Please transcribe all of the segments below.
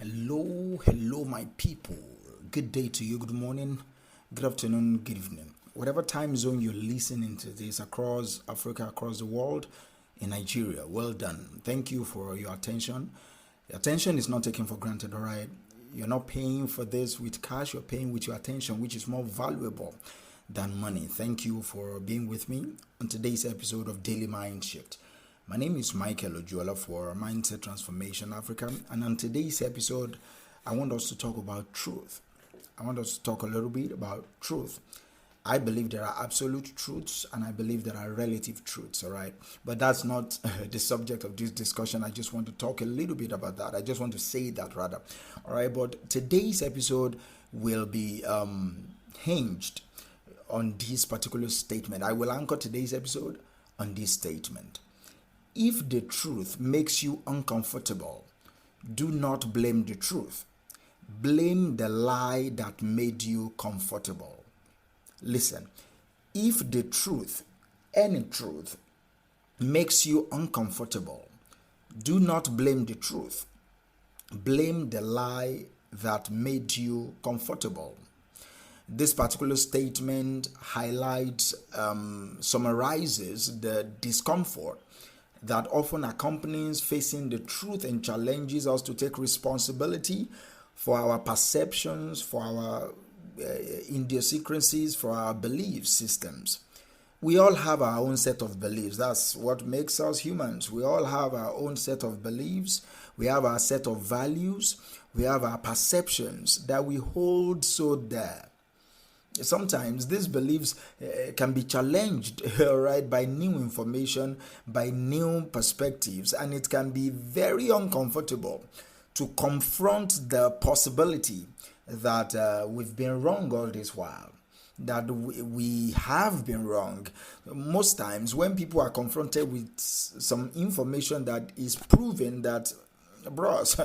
Hello, my people. Good day to you, good morning, good afternoon, good evening. Whatever time zone you're listening to this across Africa, across the world, in Nigeria, well done. Thank you for your attention. Your attention is not taken for granted, all right? You're not paying for this with cash, you're paying with your attention, which is more valuable than money. Thank you for being with me on today's episode of Daily Mind Shift. My name is Michael Ojuola for Mindset Transformation Africa, and on today's episode, I want us to talk about truth. I want us to talk a little bit about truth. I believe there are absolute truths and I believe there are relative truths, all right? But that's not the subject of this discussion. I just want to talk a little bit about that. I just want to say that rather, all right? But today's episode will be hinged on this particular statement. I will anchor today's episode on this statement. If the truth makes you uncomfortable, do not blame the truth. Blame the lie that made you comfortable. Listen, if the truth, any truth, makes you uncomfortable, do not blame the truth. Blame the lie that made you comfortable. This particular statement highlights, summarizes the discomfort that often accompanies facing the truth and challenges us to take responsibility for our perceptions, for our idiosyncrasies, for our belief systems. We all have our own set of beliefs. That's what makes us humans. We all have our own set of beliefs. We have our set of values. We have our perceptions that we hold so dear. Sometimes these beliefs can be challenged, right, by new information, by new perspectives, and it can be very uncomfortable to confront the possibility that we've been wrong all this while, that we have been wrong. Most times when people are confronted with some information that is proven that, bros,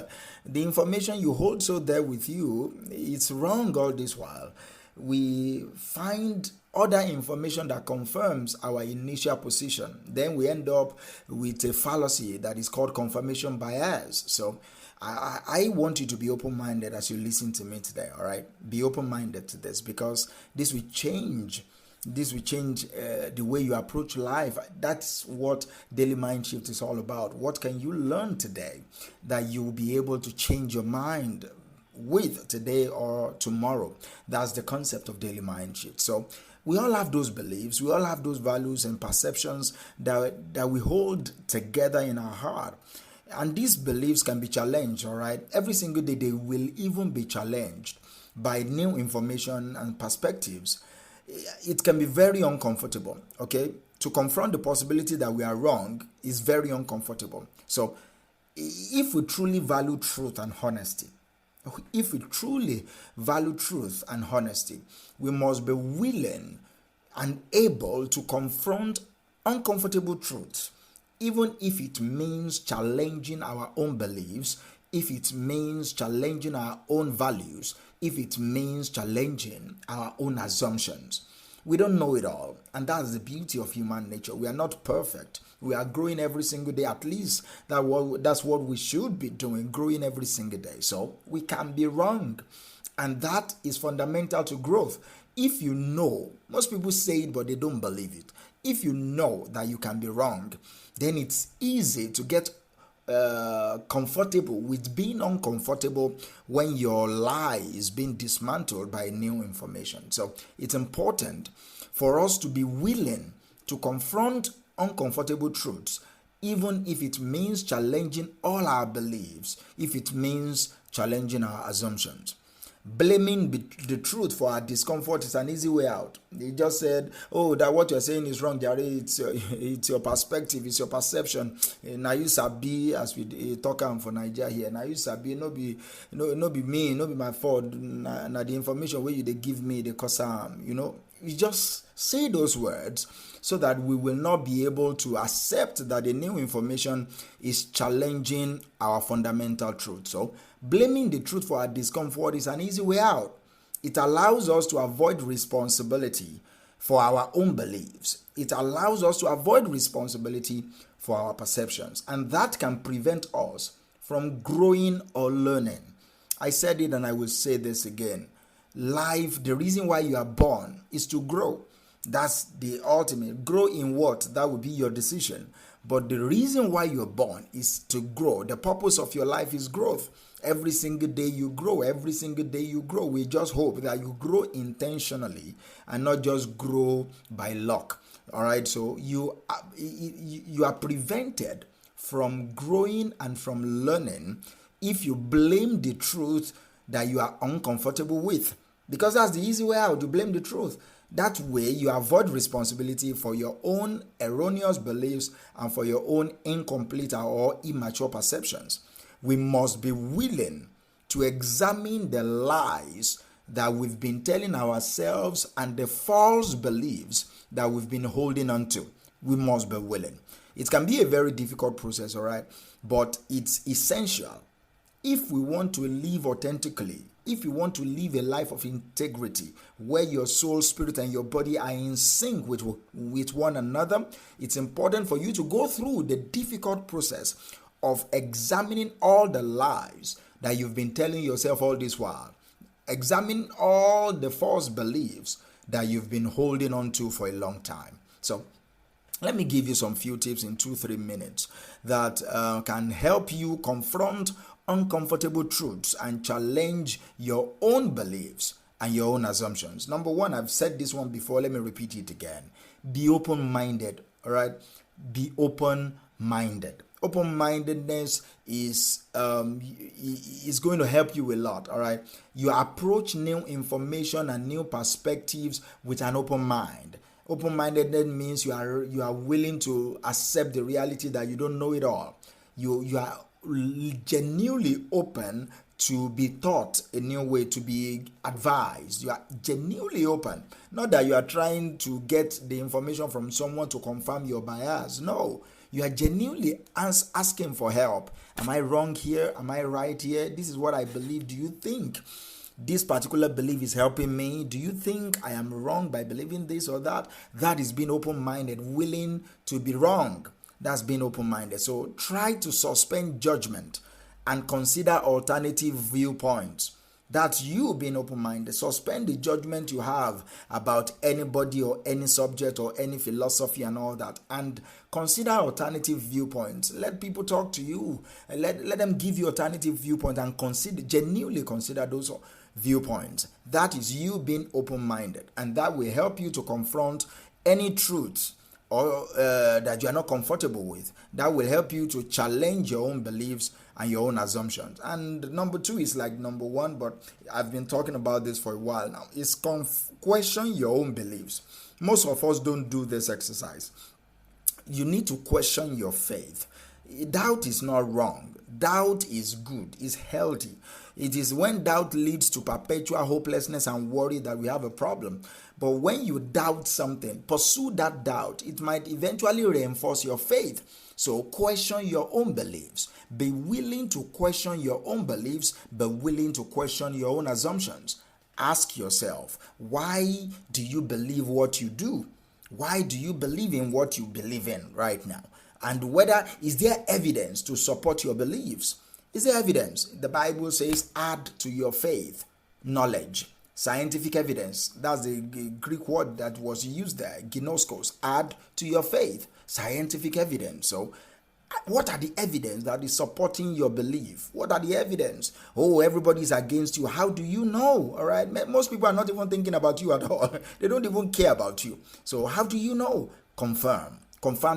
the information you hold so there with you, it's wrong all this while, we find other information that confirms our initial position. Then we end up with a fallacy that is called confirmation bias. So I want you to be open-minded as you listen to me today, all right? Be open-minded to this because this will change the way you approach life. That's what Daily Mind Shift is all about. What can you learn today that you will be able to change your mind with today or tomorrow? That's the concept of Daily Mind Shift. So we all have those beliefs, we all have those values and perceptions that we hold together in our heart. And these beliefs can be challenged, all right? Every single day they will even be challenged by new information and perspectives. It can be very uncomfortable, okay? To confront the possibility that we are wrong is very uncomfortable. So if we truly value truth and honesty, we must be willing and able to confront uncomfortable truths, even if it means challenging our own beliefs, if it means challenging our own values, if it means challenging our own assumptions. We don't know it all, and that's the beauty of human nature. We are not perfect. We are growing every single day. At least that's what we should be doing, growing every single day. So we can be wrong, and that is fundamental to growth. If you know, most people say it, but they don't believe it. If you know that you can be wrong, then it's easy to get comfortable with being uncomfortable when your lie is being dismantled by new information. So it's important for us to be willing to confront uncomfortable truths, even if it means challenging all our beliefs, if it means challenging our assumptions. Blaming the truth for our discomfort is an easy way out. They just said, oh, that what you're saying is wrong, Jerry. It's your perspective, it's your perception. Now you sabi, as we talk for Nigeria here, now you sabi, no be me, no be my fault. Now the information where they give me, the cause you just say those words so that we will not be able to accept that the new information is challenging our fundamental truth. So blaming the truth for our discomfort is an easy way out. It allows us to avoid responsibility for our own beliefs. It allows us to avoid responsibility for our perceptions, and that can prevent us from growing or learning. I said it and I will say this again. Life, the reason why you are born is to grow. That's the ultimate. Grow in what? That will be your decision. But the reason why you're born is to grow. The purpose of your life is growth. Every single day you grow. Every single day you grow. We just hope that you grow intentionally and not just grow by luck. All right. So you are prevented from growing and from learning if you blame the truth that you are uncomfortable with. Because that's the easy way out. You blame the truth. That way, you avoid responsibility for your own erroneous beliefs and for your own incomplete or immature perceptions. We must be willing to examine the lies that we've been telling ourselves and the false beliefs that we've been holding on to. We must be willing. It can be a very difficult process, all right? But it's essential if we want to live authentically. If you want to live a life of integrity where your soul, spirit, and your body are in sync with one another, it's important for you to go through the difficult process of examining all the lies that you've been telling yourself all this while. Examine all the false beliefs that you've been holding on to for a long time. So let me give you some few tips in 2-3 minutes that can help you confront uncomfortable truths and challenge your own beliefs and your own assumptions. Number one, I've said this one before. Let me repeat it again. Be open-minded. All right. Be open-minded. Open-mindedness is going to help you a lot. All right. You approach new information and new perspectives with an open mind. Open-mindedness means you are willing to accept the reality that you don't know it all. You are genuinely open to be taught a new way, to be advised. You are genuinely open. Not that you are trying to get the information from someone to confirm your bias. No, you are genuinely asking for help. Am I wrong here? Am I right here? This is what I believe. Do you think this particular belief is helping me? Do you think I am wrong by believing this or that? That is being open-minded, willing to be wrong. That's being open-minded. So try to suspend judgment and consider alternative viewpoints. That's you being open-minded. Suspend the judgment you have about anybody or any subject or any philosophy and all that, and consider alternative viewpoints. Let people talk to you. Let them give you alternative viewpoint and genuinely consider those viewpoints. That is you being open-minded, and that will help you to confront any truth or that you are not comfortable with. That will help you to challenge your own beliefs and your own assumptions. And number two is like number one, but I've been talking about this for a while now. Is question your own beliefs. Most of us don't do this exercise. You need to question your faith. Doubt is not wrong. Doubt is good, is healthy. It is when doubt leads to perpetual hopelessness and worry that we have a problem. But when you doubt something, pursue that doubt. It might eventually reinforce your faith. So question your own beliefs. Be willing to question your own beliefs. Be willing to question your own assumptions. Ask yourself, why do you believe what you do? Why do you believe in what you believe in right now? And whether is there evidence to support your beliefs? Is there evidence? The Bible says, add to your faith knowledge. Scientific evidence. That's the Greek word that was used there. Ginoskos. Add to your faith. Scientific evidence. So what are the evidence that is supporting your belief? What are the evidence? Oh, everybody's against you. How do you know? All right. Most people are not even thinking about you at all. They don't even care about you. So how do you know? Confirm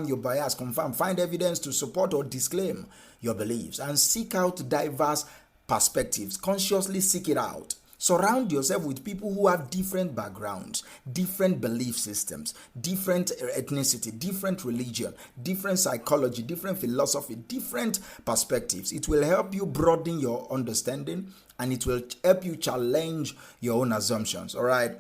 your bias. Find evidence to support or disclaim your beliefs, and seek out diverse perspectives. Consciously seek it out. Surround yourself with people who have different backgrounds, different belief systems, different ethnicity, different religion, different psychology, different philosophy, different perspectives. It will help you broaden your understanding, and it will help you challenge your own assumptions. All right.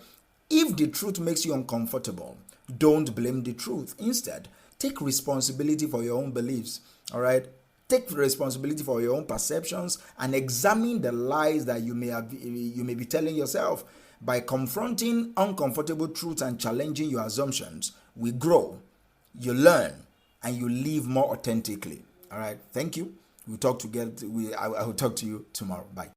If the truth makes you uncomfortable, don't blame the truth. Instead, take responsibility for your own beliefs. All right. Take responsibility for your own perceptions and examine the lies that you may be telling yourself. By confronting uncomfortable truths and challenging your assumptions, we grow, you learn, and you live more authentically. All right. Thank you. We'll talk together. I will talk to you tomorrow. Bye.